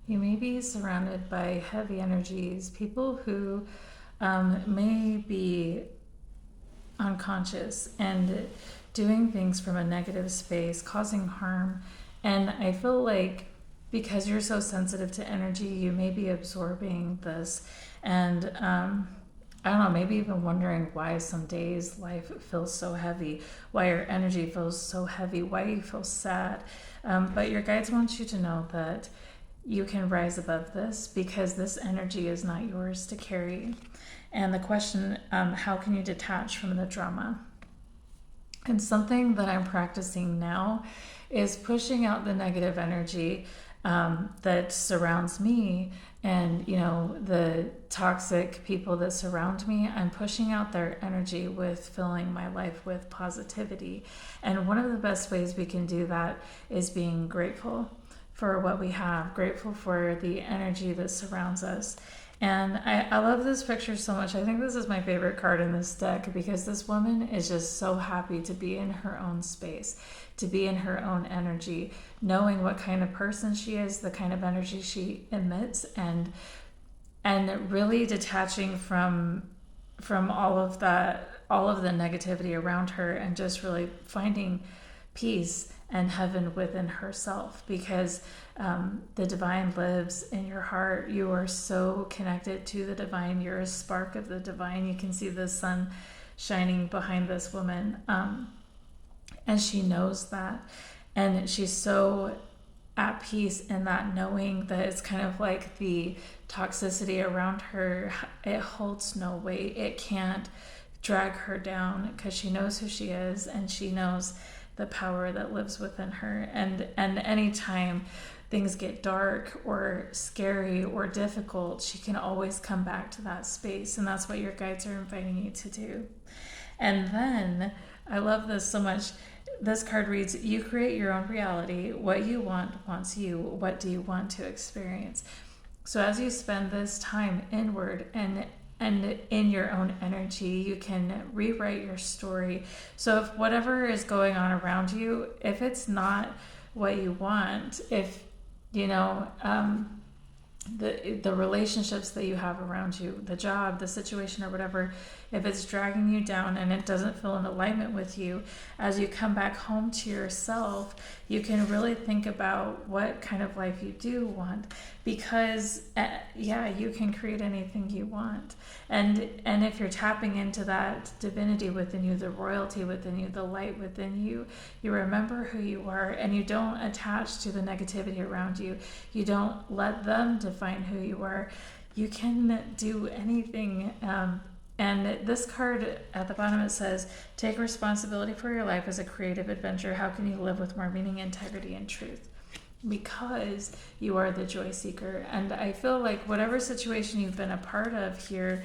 You may be surrounded by heavy energies, people who may be unconscious and doing things from a negative space, causing harm. And I feel like because you're so sensitive to energy, you may be absorbing this. And I don't know, maybe even wondering why some days life feels so heavy, why your energy feels so heavy, why you feel sad. But your guides want you to know that you can rise above this because this energy is not yours to carry. And the question, how can you detach from the drama? And something that I'm practicing now is pushing out the negative energy that surrounds me, and the toxic people that surround me. I'm pushing out their energy with filling my life with positivity. And one of the best ways we can do that is being grateful for what we have, grateful for the energy that surrounds us. And I love this picture so much. I think this is my favorite card in this deck because this woman is just so happy to be in her own space, to be in her own energy, knowing what kind of person she is, the kind of energy she emits, and really detaching from all of that, all of the negativity around her, and just really finding peace and heaven within herself, because the divine lives in your heart. You are so connected to the divine. You're a spark of the divine. You can see the sun shining behind this woman, and she knows that, and she's so at peace in that, knowing that it's kind of like the toxicity around her, it holds no weight. It can't drag her down because she knows who she is, and she knows the power that lives within her. And anytime things get dark or scary or difficult, she can always come back to that space. And that's what your guides are inviting you to do. And then I love this so much. This card reads, you create your own reality. What you want wants you. What do you want to experience? So as you spend this time inward and in your own energy, you can rewrite your story. So if whatever is going on around you, if it's not what you want, if the relationships that you have around you, the job, the situation, or whatever, if it's dragging you down and it doesn't feel in alignment with you, as you come back home to yourself, you can really think about what kind of life you do want, because you can create anything you want. And if you're tapping into that divinity within you, the royalty within you, the light within you, you remember who you are, and you don't attach to the negativity around you. You don't let them define who you are. You can do anything. And this card at the bottom, it says, take responsibility for your life as a creative adventure. How can you live with more meaning, integrity, and truth? Because you are the joy seeker. And I feel like whatever situation you've been a part of here,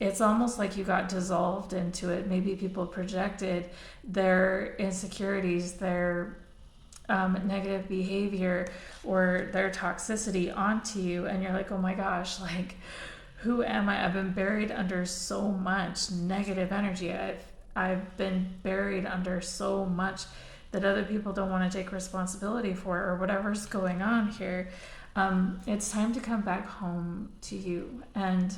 it's almost like you got dissolved into it. Maybe people projected their insecurities, their negative behavior, or their toxicity onto you, and you're like, oh my gosh, like, who am I? I've been buried under so much negative energy. I've been buried under so much that other people don't want to take responsibility for, or whatever's going on here. It's time to come back home to you and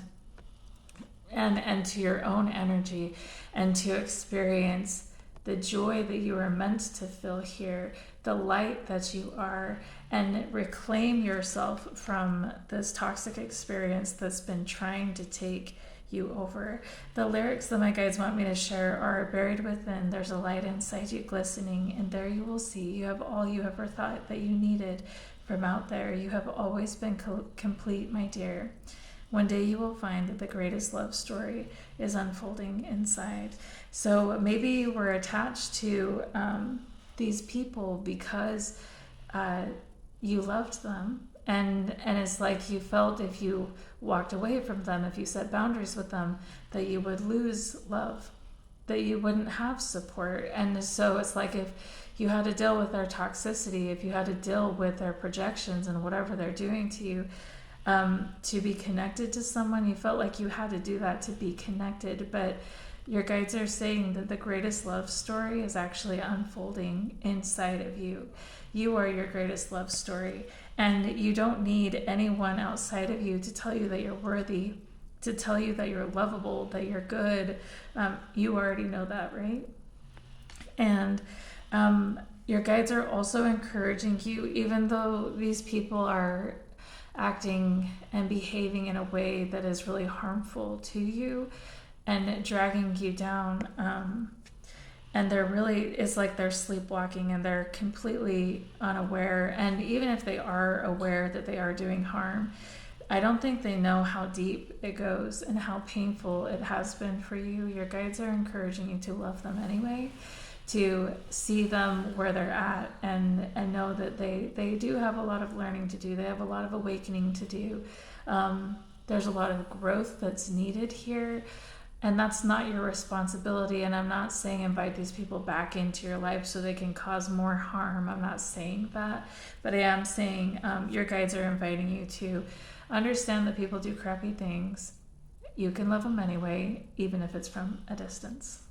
to your own energy, and to experience the joy that you are meant to feel here, the light that you are, and reclaim yourself from this toxic experience that's been trying to take you over. The lyrics that my guides want me to share are, buried within, there's a light inside you glistening, and there you will see you have all you ever thought that you needed from out there. You have always been complete, my dear. One day you will find that the greatest love story is unfolding inside. So maybe you were attached to these people because you loved them, and it's like you felt if you walked away from them, if you set boundaries with them, that you would lose love, that you wouldn't have support. And so it's like if you had to deal with their toxicity, if you had to deal with their projections and whatever they're doing to you, to be connected to someone, you felt like you had to do that to be connected. But your guides are saying that the greatest love story is actually unfolding inside of you. You are your greatest love story. And you don't need anyone outside of you to tell you that you're worthy, to tell you that you're lovable, that you're good. You already know that, right? And your guides are also encouraging you, even though these people are acting and behaving in a way that is really harmful to you and dragging you down. And they're really, it's like they're sleepwalking and they're completely unaware. And even if they are aware that they are doing harm, I don't think they know how deep it goes and how painful it has been for you. Your guides are encouraging you to love them anyway, to see them where they're at, and know that they do have a lot of learning to do. They have a lot of awakening to do. There's a lot of growth that's needed here, and that's not your responsibility. And I'm not saying invite these people back into your life so they can cause more harm. I'm not saying that, but I am saying your guides are inviting you to understand that people do crappy things. You can love them anyway, even if it's from a distance.